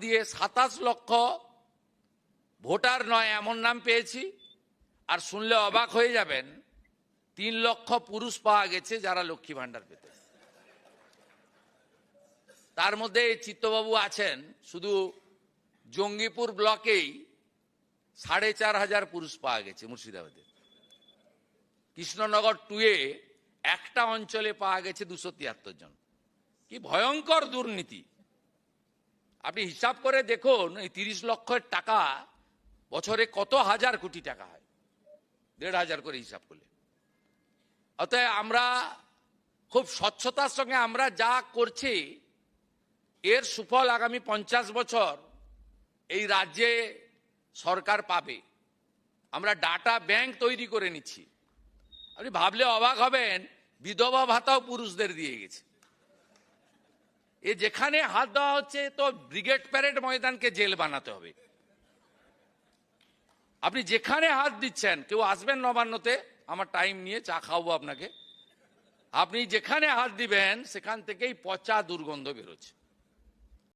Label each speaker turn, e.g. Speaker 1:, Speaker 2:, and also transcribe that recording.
Speaker 1: দিয়ে 27 লক্ষ ভোটার নয় এমন নাম পেয়েছি। আর শুনলে অবাক হয়ে যাবেন, 3 লক্ষ পুরুষ পাওয়া গেছে যারা লক্ষ্মী ভাণ্ডার পেতে। তার মধ্যে চিত্তবাবু আছেন, শুধু জঙ্গিপুর ব্লকেই 4,500 পুরুষ পাওয়া গেছে মুর্শিদাবাদে। কৃষ্ণনগর 2-এ একটা অঞ্চলে পাওয়া গেছে 273 জন। কি ভয়ঙ্কর দুর্নীতি! আপনি হিসাব করে দেখুন, এই 30 লক্ষের টাকা বছরে কত হাজার কোটি টাকা হয়, 1,500 করে হিসাব করলে। অতএব আমরা খুব স্বচ্ছতার সঙ্গে আমরা যা করছি, এর সুফল আগামী 50 বছর এই রাজ্যে সরকার পাবে। আমরা ডাটা ব্যাংক তৈরি করে নিচ্ছি। আপনি ভাবলে অবাক হবেন, বিধবা ভাতাও পুরুষদের দিয়ে গেছে। এ যেখানে হাত দেওয়া হচ্ছে তো ব্রিগেড প্যারেড ময়দানকে জেল বানাতে হবে। আপনি যেখানে হাত দিচ্ছেন, কেউ আসবেন নবান্নতে, আমার টাইম নিয়ে চা খাওয়াবো আপনাকে, আপনি যেখানে হাত দিবেন সেখান থেকেই পচা দুর্গন্ধ বেরোচ্ছে।